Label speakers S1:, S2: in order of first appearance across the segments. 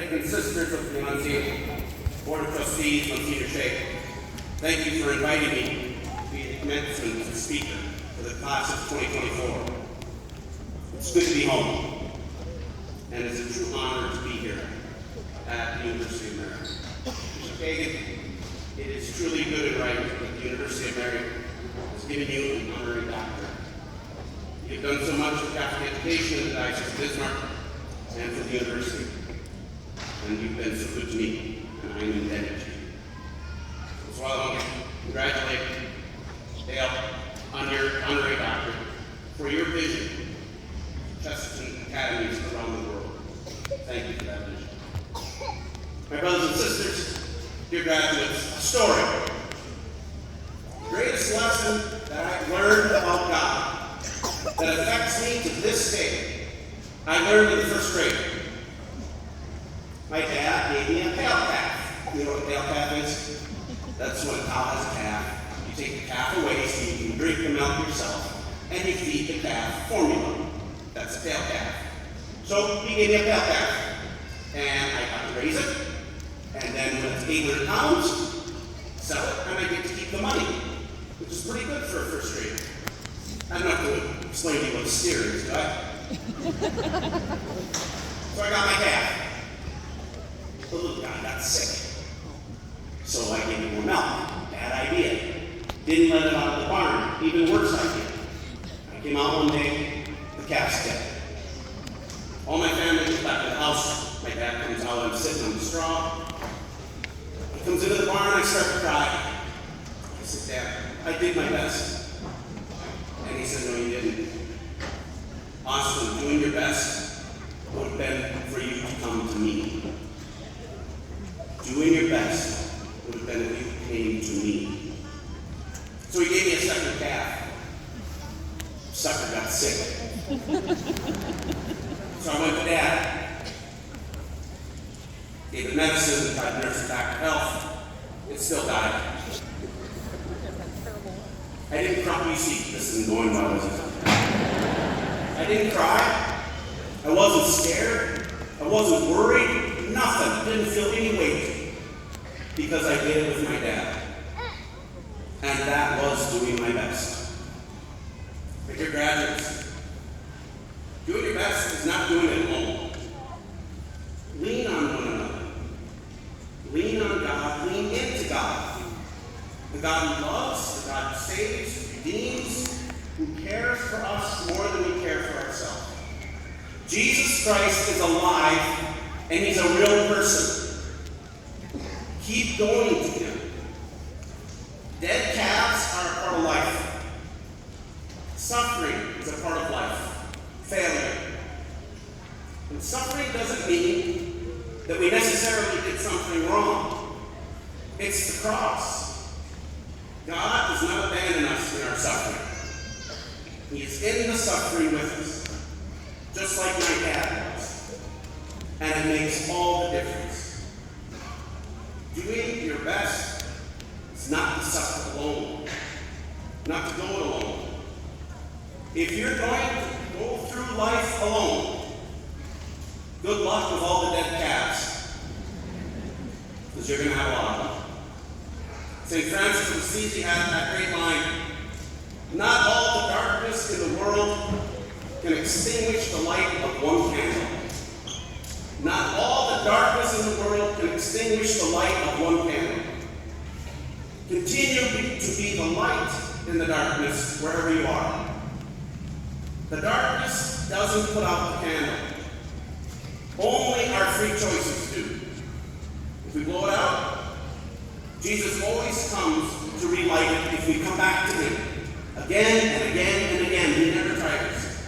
S1: And sisters of the Commencement Board of Trustees, Monsignor Shea, thank you for inviting me to be the Commencement speaker for the class of 2024. It's good to be home, and it's a true honor to be here at the University of Mary. Mr. Kagan, it is truly good and right that the University of Mary has given you an honorary doctorate. You've done so much for Catholic education in the Diocese of Bismarck and for the university. And you've been so good to me, and I'm indebted to you. So I want to congratulate Dale on your honorary doctorate for your vision to Chesterton academies around the world. Thank you for that vision. My brothers and sisters, dear graduates, a story. The greatest lesson that I've learned about God that affects me to this day, I learned in the first grade. My dad gave me a pale calf. You know what a pale calf is? That's when a cow has a calf. You take the calf away so you can drink the milk yourself, and you feed the calf formula. That's a pale calf. So he gave me a pale calf, and I got to raise it, and then when it's 800 pounds, sell it, and I get to keep the money, which is pretty good for a first grader. I'm not going to explain to you what a steer is, do I? So I got my calf. The little guy got sick. So I gave him more milk. Bad idea. Didn't let it out of the barn. Even worse idea. I came out one day, the calf's dead. All my family goes back to the house. My dad comes out, I'm sitting on the straw. He comes into the barn, I start to cry. I said, Dad, I did my best. And he said, no, you didn't. Austin, doing your best would have been for you to come to me. Doing your best would have been if you came to me. So he gave me a second calf. Sucker got sick. So I went to Dad. Gave it medicine, tried to nurse it back to health. It still died. I didn't cry. You see, this isn't going well, is it? I didn't cry. I wasn't scared. I wasn't worried. Nothing. Didn't feel any weight. Because I did it with my dad. And that was doing my best. But dear graduates, doing your best is not doing it alone. Lean on one another. Lean on God. Lean into God. The God who loves, the God who saves, redeems, who cares for us more than we care for ourselves. Jesus Christ is alive, and he's a real person. Keep going to him. Dead calves are a part of life. Suffering is a part of life. Failure. And suffering doesn't mean that we necessarily did something wrong. It's the cross. God does not abandon us in our suffering. He is in the suffering with us, just like my dad was. And it makes all the difference. Doing your best is not to suffer alone, not to go it alone. If you're going to go through life alone, good luck with all the dead calves, because you're going to have a lot of them. St. Francis of Assisi had that great line, not all the darkness in the world can extinguish the light of one candle. Not all the darkness in the world can extinguish the light of one candle. Continue to be the light in the darkness wherever you are. The darkness doesn't put out the candle. Only our free choices do. If we blow it out, Jesus always comes to relight it if we come back to him. Again and again and again. He never tires.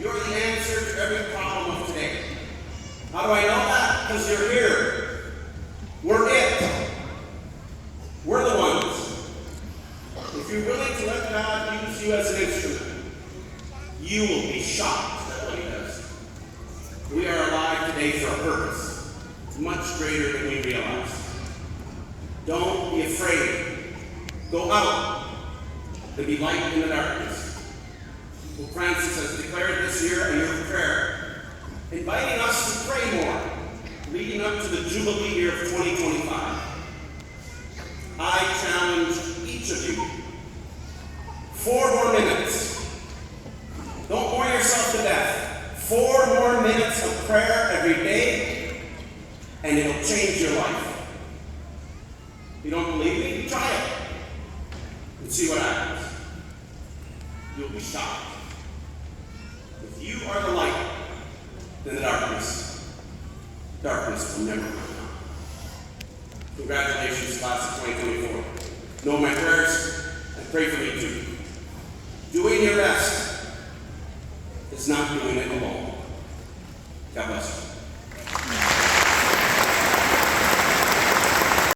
S1: You're the answer to every problem of today. How do I know that? Because you're here. We're it. We're the ones. If you're willing to let God use you as an instrument, you will be shocked at what he does. We are alive today for a purpose, much greater than we realize. Don't be afraid. Go out and be light in the darkness. Pope Francis has declared this year a year of prayer, inviting us to pray more, up to the Jubilee year of 2025, I challenge each of you, 4 more minutes. Don't bore yourself to death. 4 more minutes of prayer every day, and it'll change your life. If you don't believe me, try it and see what happens. You'll be shocked. If you are the light, then the darkness will never come. Congratulations, class of 2024. Know my prayers and pray for me too. Doing your best is not doing it alone. God bless you.